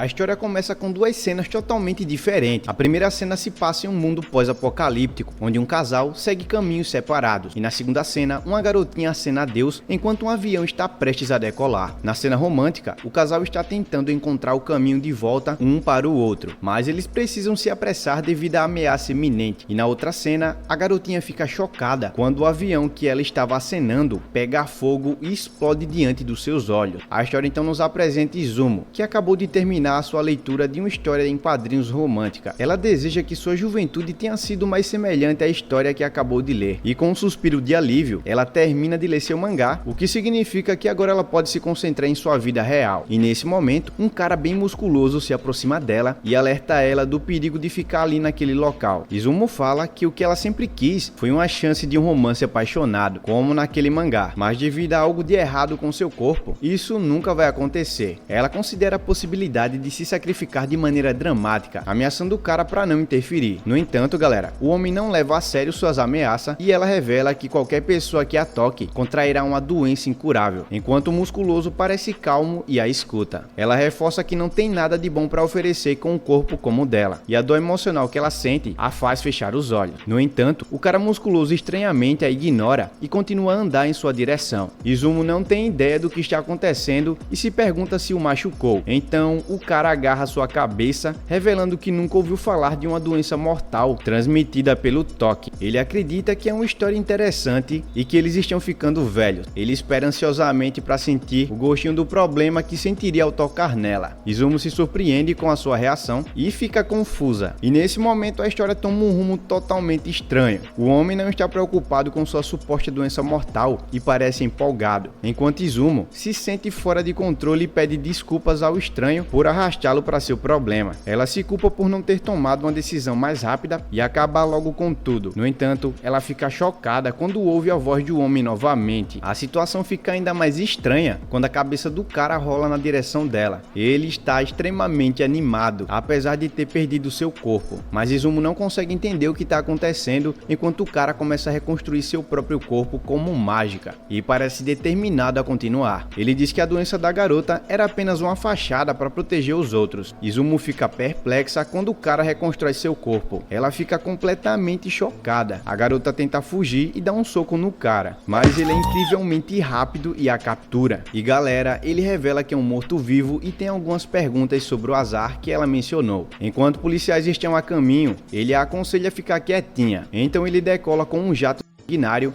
A história começa com duas cenas totalmente diferentes. A primeira cena se passa em um mundo pós-apocalíptico, onde um casal segue caminhos separados, e na segunda cena, uma garotinha acena a Deus enquanto um avião está prestes a decolar. Na cena romântica, o casal está tentando encontrar o caminho de volta um para o outro, mas eles precisam se apressar devido à ameaça iminente. E na outra cena, a garotinha fica chocada quando o avião que ela estava acenando pega fogo e explode diante dos seus olhos. A história então nos apresenta Izumo, que acabou de terminar a sua leitura de uma história em quadrinhos romântica. Ela deseja que sua juventude tenha sido mais semelhante à história que acabou de ler, e com um suspiro de alívio, ela termina de ler seu mangá, o que significa que agora ela pode se concentrar em sua vida real. E nesse momento, um cara bem musculoso se aproxima dela e alerta ela do perigo de ficar ali naquele local. Izumo fala que o que ela sempre quis foi uma chance de um romance apaixonado, como naquele mangá, mas devido a algo de errado com seu corpo, isso nunca vai acontecer. Ela considera a possibilidade de se sacrificar de maneira dramática, ameaçando o cara para não interferir. No entanto, galera, o homem não leva a sério suas ameaças e ela revela que qualquer pessoa que a toque contrairá uma doença incurável, enquanto o musculoso parece calmo e a escuta. Ela reforça que não tem nada de bom para oferecer com um corpo como o dela, e a dor emocional que ela sente a faz fechar os olhos. No entanto, o cara musculoso estranhamente a ignora e continua a andar em sua direção. Izumo não tem ideia do que está acontecendo e se pergunta se o machucou. Então, o cara agarra sua cabeça, revelando que nunca ouviu falar de uma doença mortal transmitida pelo toque. Ele acredita que é uma história interessante e que eles estão ficando velhos. Ele espera ansiosamente para sentir o gostinho do problema que sentiria ao tocar nela. Izumo se surpreende com a sua reação e fica confusa. E nesse momento a história toma um rumo totalmente estranho. O homem não está preocupado com sua suposta doença mortal e parece empolgado, enquanto Izumo se sente fora de controle e pede desculpas ao estranho por arrastá-lo para seu problema. Ela se culpa por não ter tomado uma decisão mais rápida e acabar logo com tudo. No entanto, ela fica chocada quando ouve a voz do homem novamente. A situação fica ainda mais estranha quando a cabeça do cara rola na direção dela. Ele está extremamente animado, apesar de ter perdido seu corpo, mas Izumo não consegue entender o que está acontecendo enquanto o cara começa a reconstruir seu próprio corpo como mágica e parece determinado a continuar. Ele diz que a doença da garota era apenas uma fachada para proteger os outros. Izumo fica perplexa quando o cara reconstrói seu corpo. Ela fica completamente chocada. A garota tenta fugir e dá um soco no cara, mas ele é incrivelmente rápido e a captura. E galera, ele revela que é um morto-vivo e tem algumas perguntas sobre o azar que ela mencionou. Enquanto policiais estão a caminho, ele a aconselha a ficar quietinha. Então ele decola com um jato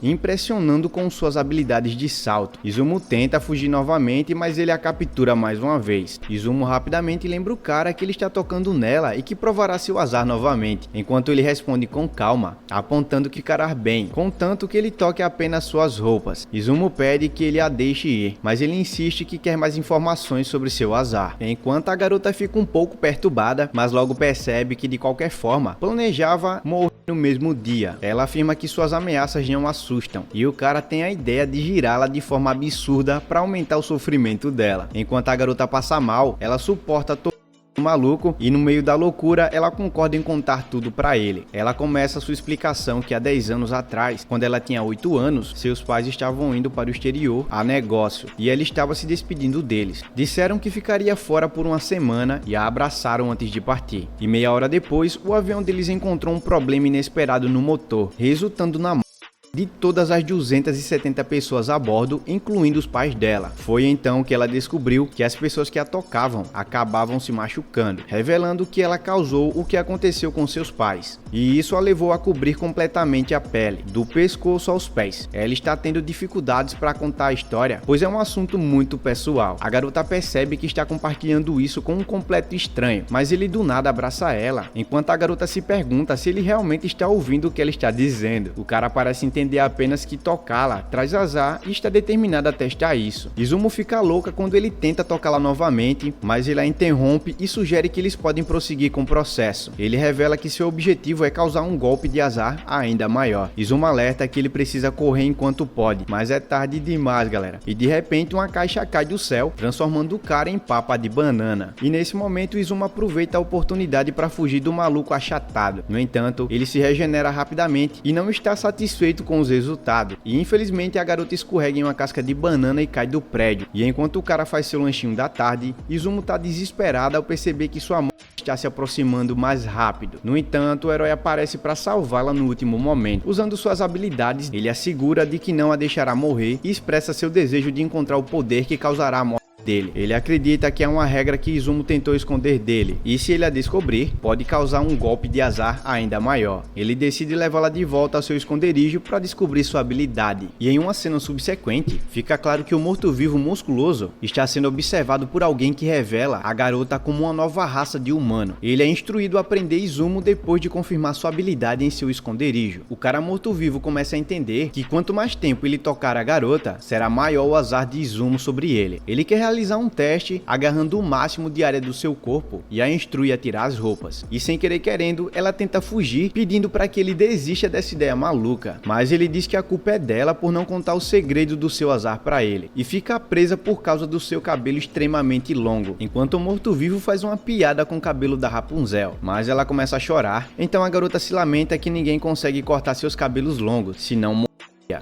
impressionando com suas habilidades de salto. Izumo tenta fugir novamente, mas ele a captura mais uma vez. Izumo rapidamente lembra o cara que ele está tocando nela e que provará seu azar novamente, enquanto ele responde com calma, apontando que ficará bem, contanto que ele toque apenas suas roupas. Izumo pede que ele a deixe ir, mas ele insiste que quer mais informações sobre seu azar, enquanto a garota fica um pouco perturbada, mas logo percebe que de qualquer forma planejava morrer no mesmo dia. Ela afirma que suas ameaças não assustam, e o cara tem a ideia de girá-la de forma absurda para aumentar o sofrimento dela. Enquanto a garota passa mal, ela suporta todo o maluco e no meio da loucura ela concorda em contar tudo para ele. Ela começa sua explicação que há 10 anos atrás, quando ela tinha 8 anos, seus pais estavam indo para o exterior a negócio e ela estava se despedindo deles. Disseram que ficaria fora por uma semana e a abraçaram antes de partir. E meia hora depois, o avião deles encontrou um problema inesperado no motor, resultando na de todas as 270 pessoas a bordo, incluindo os pais dela. Foi então que ela descobriu que as pessoas que a tocavam acabavam se machucando, revelando que ela causou o que aconteceu com seus pais. E isso a levou a cobrir completamente a pele, do pescoço aos pés. Ela está tendo dificuldades para contar a história, pois é um assunto muito pessoal. A garota percebe que está compartilhando isso com um completo estranho, mas ele do nada abraça ela, enquanto a garota se pergunta se ele realmente está ouvindo o que ela está dizendo. O cara parece entender apenas que tocá-la traz azar e está determinado a testar isso. Izumo fica louca quando ele tenta tocá-la novamente, mas ele a interrompe e sugere que eles podem prosseguir com o processo. Ele revela que seu objetivo é causar um golpe de azar ainda maior. Izumo alerta que ele precisa correr enquanto pode, mas é tarde demais, galera. E de repente uma caixa cai do céu, transformando o cara em papa de banana. E nesse momento Izumo aproveita a oportunidade para fugir do maluco achatado. No entanto, ele se regenera rapidamente e não está satisfeito com com os resultados. E infelizmente a garota escorrega em uma casca de banana e cai do prédio. E enquanto o cara faz seu lanchinho da tarde, Izumo tá desesperada ao perceber que sua mãe está se aproximando mais rápido. No entanto, o herói aparece para salvá-la no último momento. Usando suas habilidades, ele assegura de que não a deixará morrer e expressa seu desejo de encontrar o poder que causará a morte dele. Ele acredita que é uma regra que Izumo tentou esconder dele, e se ele a descobrir, pode causar um golpe de azar ainda maior. Ele decide levá-la de volta ao seu esconderijo para descobrir sua habilidade, e em uma cena subsequente, fica claro que o morto-vivo musculoso está sendo observado por alguém que revela a garota como uma nova raça de humano. Ele é instruído a prender Izumo depois de confirmar sua habilidade em seu esconderijo. O cara morto-vivo começa a entender que quanto mais tempo ele tocar a garota, será maior o azar de Izumo sobre ele. Ele quer realizar um teste agarrando o máximo de área do seu corpo e a instrui a tirar as roupas. E sem querer querendo, ela tenta fugir, pedindo para que ele desista dessa ideia maluca. Mas ele diz que a culpa é dela por não contar o segredo do seu azar para ele, e fica presa por causa do seu cabelo extremamente longo, enquanto o morto-vivo faz uma piada com o cabelo da Rapunzel. Mas ela começa a chorar, então a garota se lamenta que ninguém consegue cortar seus cabelos longos, senão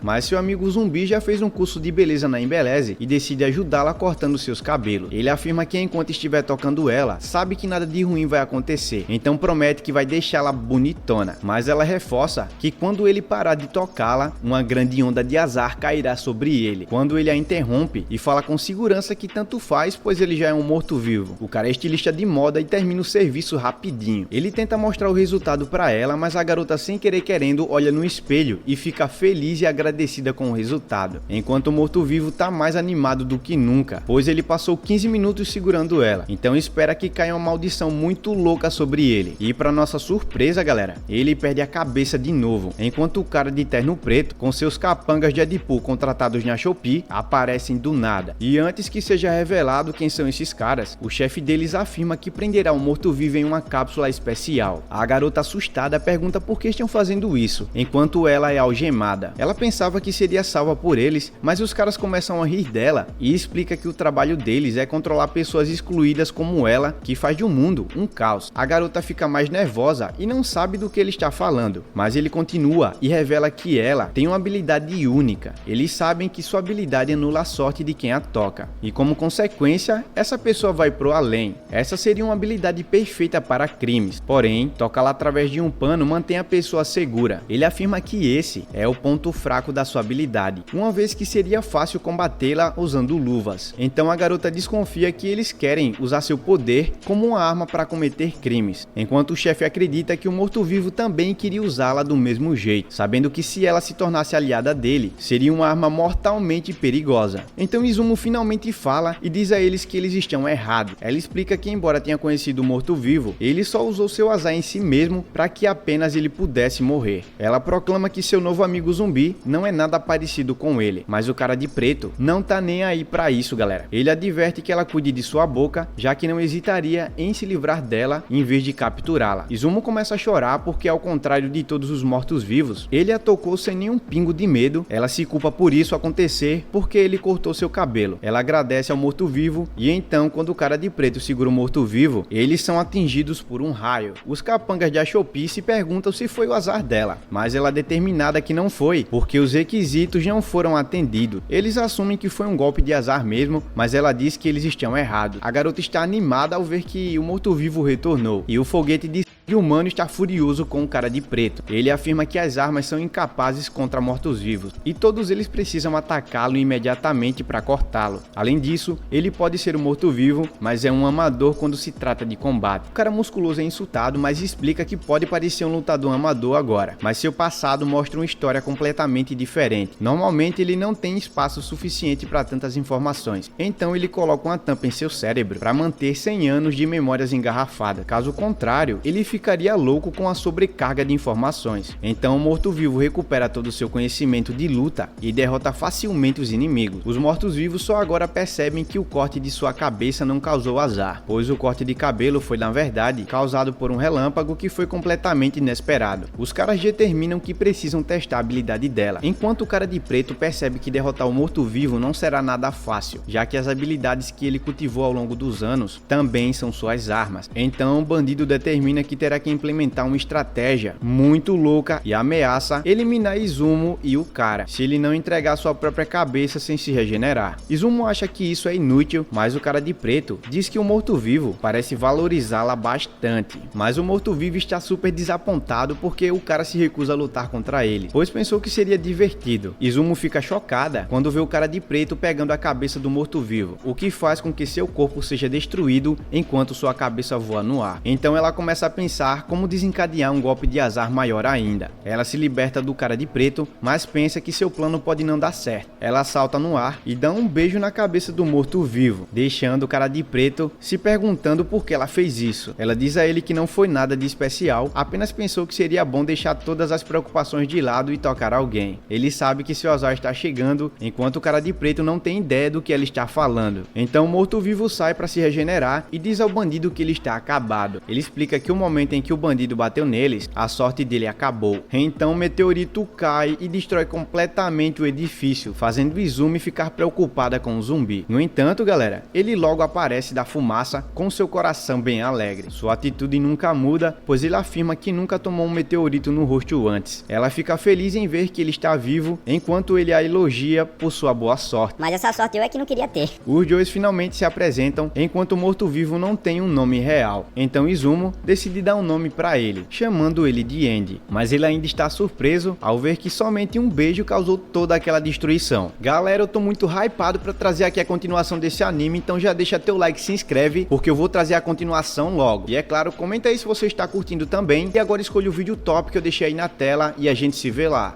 mas seu amigo zumbi já fez um curso de beleza na Embeleze e decide ajudá-la cortando seus cabelos. Ele afirma que enquanto estiver tocando ela, sabe que nada de ruim vai acontecer, então promete que vai deixá-la bonitona. Mas ela reforça que quando ele parar de tocá-la, uma grande onda de azar cairá sobre ele. Quando ele a interrompe e fala com segurança que tanto faz, pois ele já é um morto-vivo. O cara é estilista de moda e termina o serviço rapidinho. Ele tenta mostrar o resultado para ela, mas a garota sem querer querendo olha no espelho e fica feliz e agradecida com o resultado, enquanto o morto-vivo tá mais animado do que nunca, pois ele passou 15 minutos segurando ela, então espera que caia uma maldição muito louca sobre ele. E para nossa surpresa, galera, ele perde a cabeça de novo, enquanto o cara de terno preto, com seus capangas de Deadpool contratados na Shopee, aparecem do nada. E antes que seja revelado quem são esses caras, o chefe deles afirma que prenderá um morto-vivo em uma cápsula especial. A garota assustada pergunta por que estão fazendo isso, enquanto ela é algemada. Ela pensava que seria salva por eles, mas os caras começam a rir dela e explica que o trabalho deles é controlar pessoas excluídas como ela, que faz de um mundo um caos. A garota fica mais nervosa e não sabe do que ele está falando, mas ele continua e revela que ela tem uma habilidade única. Eles sabem que sua habilidade anula a sorte de quem a toca, e como consequência, essa pessoa vai pro além. Essa seria uma habilidade perfeita para crimes, porém, tocá-la através de um pano mantém a pessoa segura. Ele afirma que esse é o ponto fraco da sua habilidade, uma vez que seria fácil combatê-la usando luvas. Então a garota desconfia que eles querem usar seu poder como uma arma para cometer crimes, enquanto o chefe acredita que o morto-vivo também queria usá-la do mesmo jeito, sabendo que se ela se tornasse aliada dele, seria uma arma mortalmente perigosa. Então Izumo finalmente fala e diz a eles que eles estão errados. Ela explica que embora tenha conhecido o morto-vivo, ele só usou seu azar em si mesmo para que apenas ele pudesse morrer. Ela proclama que seu novo amigo zumbi não é nada parecido com ele, mas o cara de preto não tá nem aí pra isso, galera. Ele adverte que ela cuide de sua boca, já que não hesitaria em se livrar dela em vez de capturá-la. Izumo começa a chorar porque, ao contrário de todos os mortos-vivos, ele a tocou sem nenhum pingo de medo. Ela se culpa por isso acontecer porque ele cortou seu cabelo. Ela agradece ao morto-vivo e então, quando o cara de preto segura o morto-vivo, eles são atingidos por um raio. Os capangas de Shopee se perguntam se foi o azar dela, mas ela é determinada que não foi, porque os requisitos não foram atendidos. Eles assumem que foi um golpe de azar mesmo, mas ela diz que eles estão errados. A garota está animada ao ver que o morto-vivo retornou, e o foguete de humano está furioso com o cara de preto. Ele afirma que as armas são incapazes contra mortos-vivos, e todos eles precisam atacá-lo imediatamente para cortá-lo. Além disso, ele pode ser um morto-vivo, mas é um amador quando se trata de combate. O cara musculoso é insultado, mas explica que pode parecer um lutador amador agora, mas seu passado mostra uma história completamente diferente. Normalmente ele não tem espaço suficiente para tantas informações, então ele coloca uma tampa em seu cérebro para manter 100 anos de memórias engarrafadas. Caso contrário, ele ficaria louco com a sobrecarga de informações. Então o morto-vivo recupera todo o seu conhecimento de luta e derrota facilmente os inimigos. Os mortos-vivos só agora percebem que o corte de sua cabeça não causou azar, pois o corte de cabelo foi, na verdade, causado por um relâmpago que foi completamente inesperado. Os caras determinam que precisam testar a habilidade dela, enquanto o cara de preto percebe que derrotar o morto-vivo não será nada fácil, já que as habilidades que ele cultivou ao longo dos anos também são suas armas. Então o bandido determina que terá que implementar uma estratégia muito louca e ameaça eliminar Izumo e o cara, se ele não entregar sua própria cabeça sem se regenerar. Izumo acha que isso é inútil, mas o cara de preto diz que o morto-vivo parece valorizá-la bastante. Mas o morto-vivo está super desapontado porque o cara se recusa a lutar contra ele, pois pensou que seria divertido. Izumo fica chocada quando vê o cara de preto pegando a cabeça do morto-vivo, o que faz com que seu corpo seja destruído enquanto sua cabeça voa no ar. Então ela começa a pensar como desencadear um golpe de azar maior ainda. Ela se liberta do cara de preto, mas pensa que seu plano pode não dar certo. Ela salta no ar e dá um beijo na cabeça do morto-vivo, deixando o cara de preto se perguntando por que ela fez isso. Ela diz a ele que não foi nada de especial, apenas pensou que seria bom deixar todas as preocupações de lado e tocar alguém. Ele sabe que seu azar está chegando, enquanto o cara de preto não tem ideia do que ela está falando. Então o morto-vivo sai para se regenerar e diz ao bandido que ele está acabado. Ele explica que o momento em que o bandido bateu neles, a sorte dele acabou. Então o meteorito cai e destrói completamente o edifício, fazendo Izumi ficar preocupada com o zumbi. No entanto, galera, ele logo aparece da fumaça com seu coração bem alegre. Sua atitude nunca muda, pois ele afirma que nunca tomou um meteorito no rosto antes. Ela fica feliz em ver que ele está vivo, enquanto ele a elogia por sua boa sorte. Mas essa sorte eu é que não queria ter. Os dois finalmente se apresentam, enquanto o morto-vivo não tem um nome real. Então Izumo decide dar um nome para ele, chamando ele de Andy. Mas ele ainda está surpreso ao ver que somente um beijo causou toda aquela destruição. Galera, eu tô muito hypado para trazer aqui a continuação desse anime, então já deixa teu like e se inscreve, porque eu vou trazer a continuação logo. E é claro, comenta aí se você está curtindo também. E agora escolha o vídeo top que eu deixei aí na tela e a gente se vê lá.